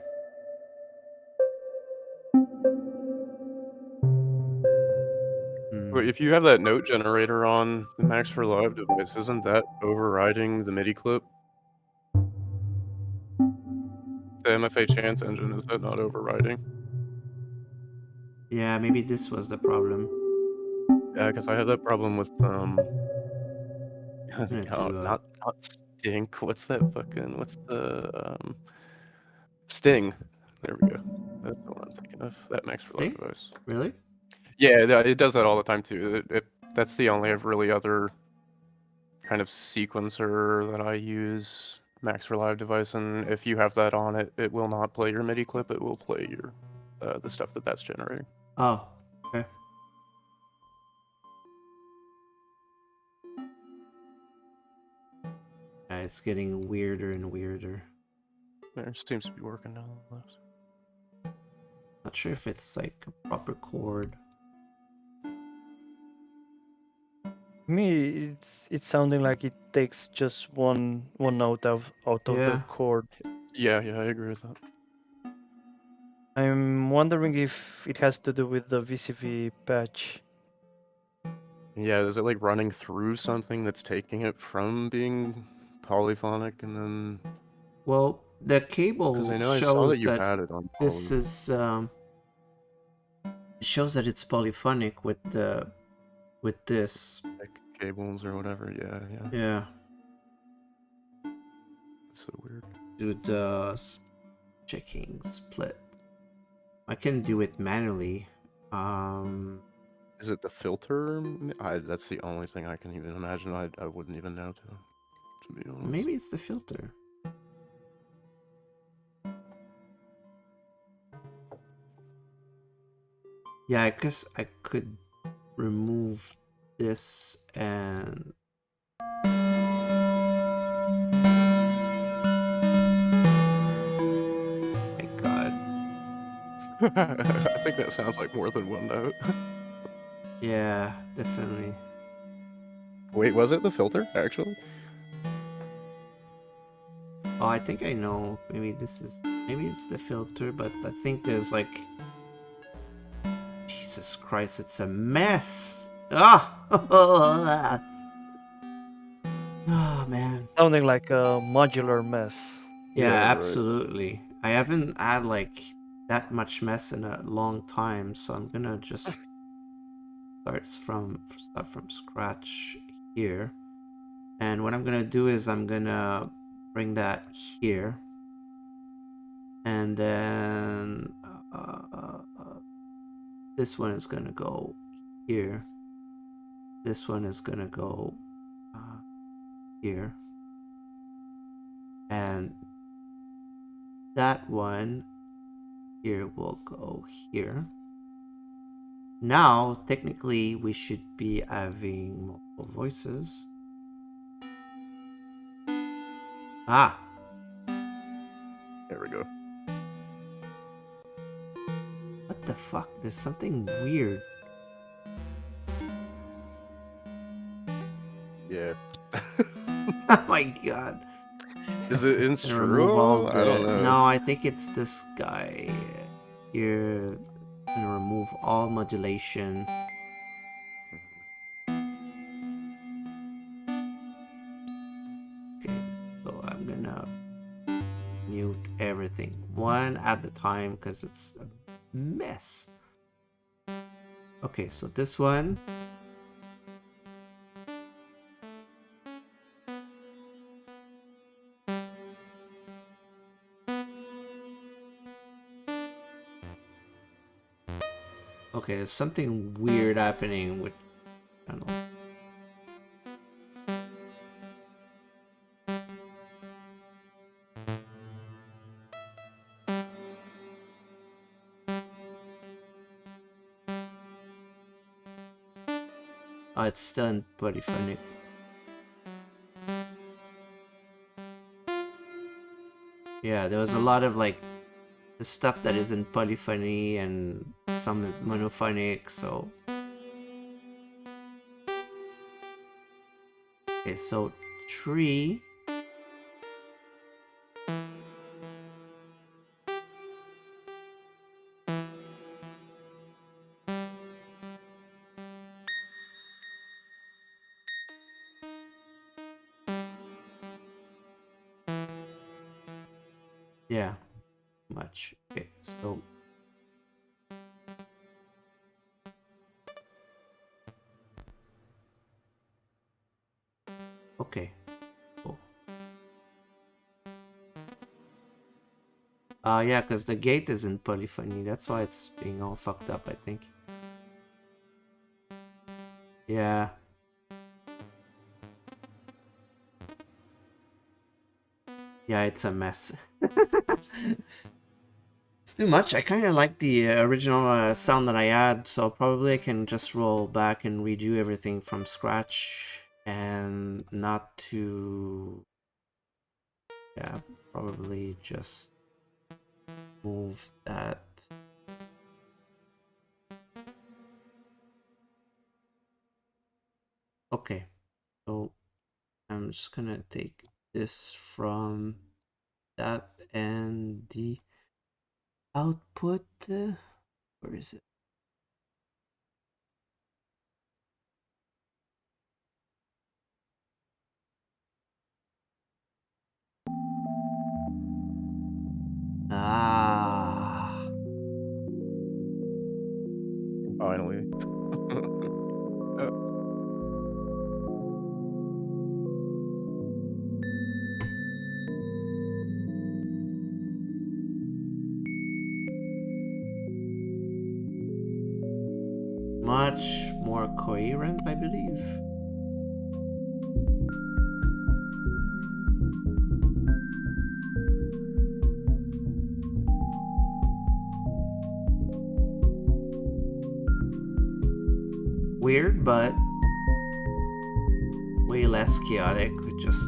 But if you have that note generator on the Max for Live device, isn't that overriding the MIDI clip? The MFA chance engine, is that not overriding? Yeah, maybe this was the problem. Yeah, because I have that problem with I'm gonna oh, do a not stink. What's the Sting? There we go. That's the one I'm thinking of. That Max for Live sting. device. Really? Yeah, it does that all the time too. That's the only really other kind of sequencer that I use, Max for Live device, and if you have that on it, it will not play your MIDI clip. It will play your the stuff that's generating. Oh, okay. Yeah, it's getting weirder and weirder. There seems to be working down the left. Not sure if it's like a proper chord. Me, it's sounding like it takes just one note out of the Yeah. chord. Yeah, I agree with that. I'm wondering if it has to do with the VCV patch. Yeah, is it like running through something that's taking it from being polyphonic and then? Well, the Because cable I know I saw that shows you that had it on this poly. is it shows that it's polyphonic with this. Like cables or whatever. Yeah. Yeah. That's so weird. Do the checking split. I can do it manually. Is it the filter? That's the only thing I can even imagine. I wouldn't even know to be honest. Maybe it's the filter. Yeah, I guess I could remove this and my god. I think that sounds like more than one note. Yeah, definitely. Wait, was it the filter actually? Oh, I think I know. Maybe it's the filter, but I think there's like Jesus Christ, it's a mess. Ah! Oh man. Sounding like a modular mess. Yeah, Yeah, right. absolutely. I haven't had like that much mess in a long time, so I'm gonna just start from scratch here. And what I'm gonna do is I'm gonna bring that here, and then this one is gonna go here. This one is gonna go here, and that one here will go here. Now, technically, we should be having multiple voices. Ah, There we go. what the fuck? There's something weird. Yeah. Oh my god. Is it I'm gonna remove all instrumental? the... I don't know. No, I think it's this guy here. I'm gonna remove all modulation. Okay, so I'm gonna mute everything one at a time because it's a mess. Okay, so this one. Okay, there's something weird happening with... I don't know. Oh, it's still in polyphonic. Yeah, there was a lot of like the stuff that is in polyphony and some is monophonic, so... Okay, so 3. Yeah, much. Okay, so... Okay, cool. Yeah, because the gate is in polyphony, that's why it's being all fucked up, I think. Yeah. Yeah, it's a mess. It's too much. I kind of like the original sound that I had, so probably I can just roll back and redo everything from scratch and not to... Yeah, probably just move that. Okay, so I'm just gonna take this from that and the output. Where is it? Ah. Finally. Much more coherent, I believe. Weird, but way less chaotic with just...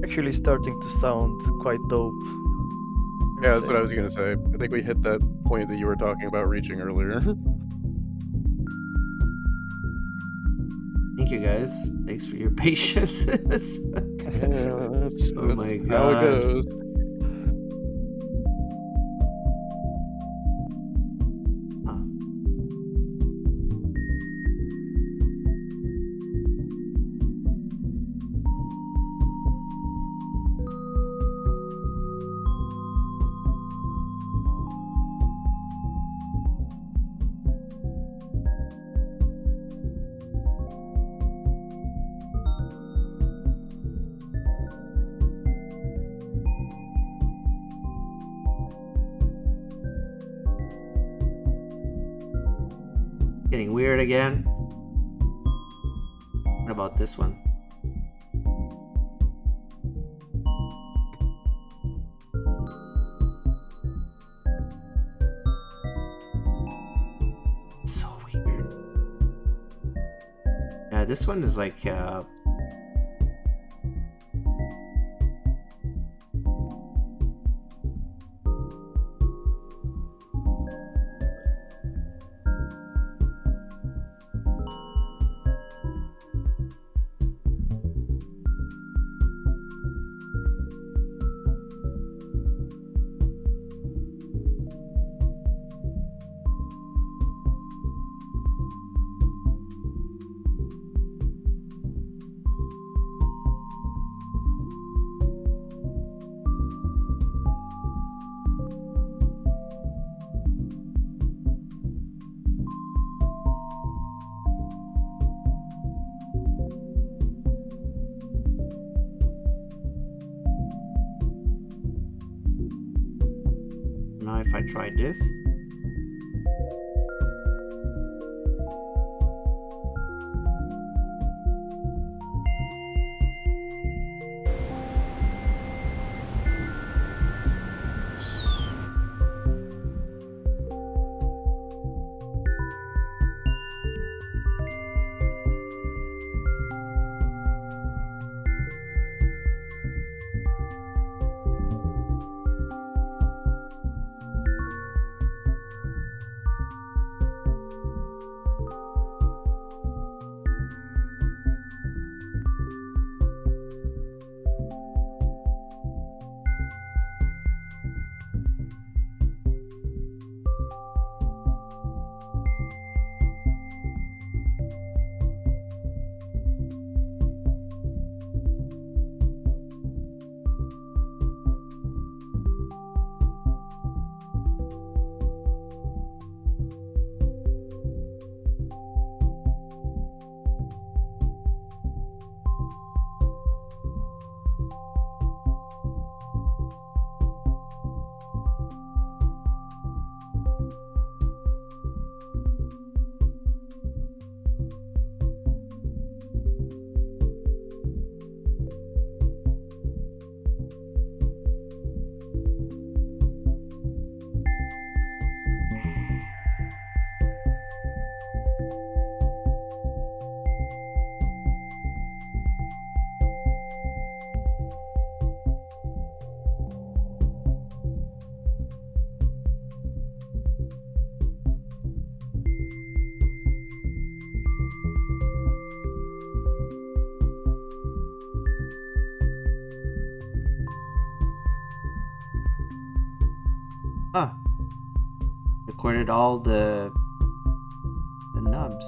Actually starting to sound quite dope. Yeah, that's what I was gonna say. I think we hit that point that you were talking about reaching earlier. Thank you guys. Thanks for your patience. Yeah, that's Oh my how it God. goes. Huh. Getting weird again. What about this one? So weird. Yeah, this one is like now if I try this. Huh. Recorded all the nubs.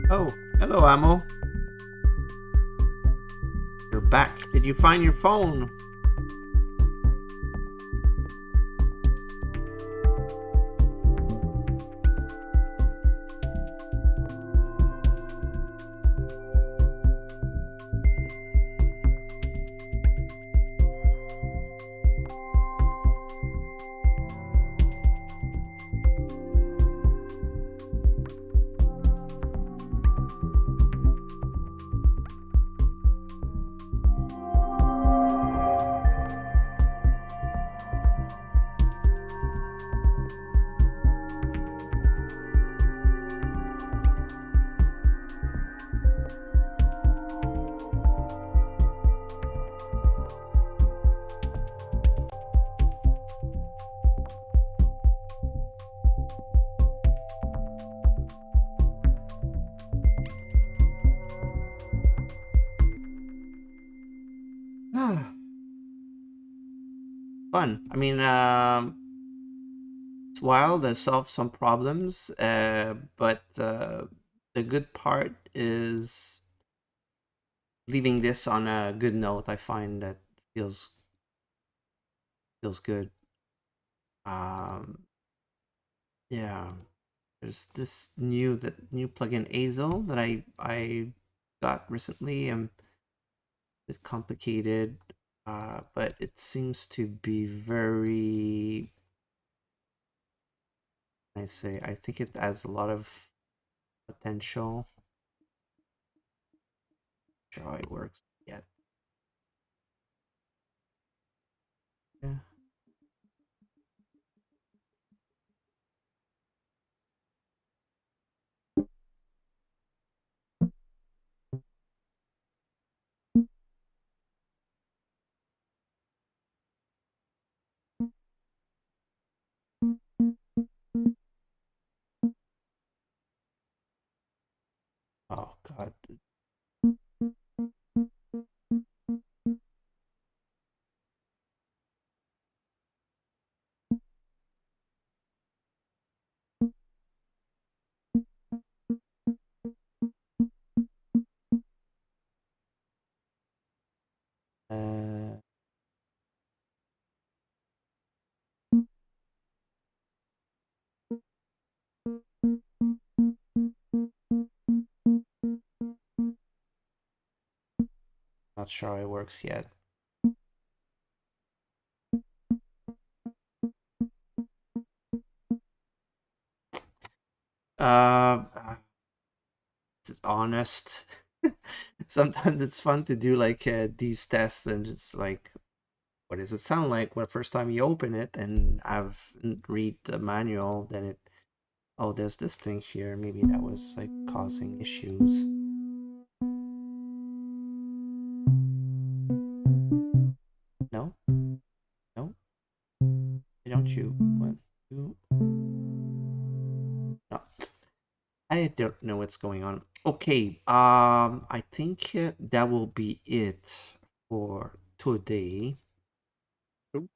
Oh, hello, Amo. You're back. Did you find your phone? Fun. I mean, it's wild. I solved some problems, but the good part is leaving this on a good note. I find that feels good. Yeah, there's this new plugin Azel that I got recently. A bit complicated, but it seems to be very. I think it has a lot of potential. Sure how it works yet. Yeah. Oh God. Uh, Not sure how it works yet. It's honest. Sometimes it's fun to do like these tests, and it's like, what does it sound like when first time you open it? And I've read the manual, then it, oh, there's this thing here. Maybe that was like causing issues. No, no. Why don't you? One, two. No. I don't know what's going on. Okay, I think that will be it for today. Oop.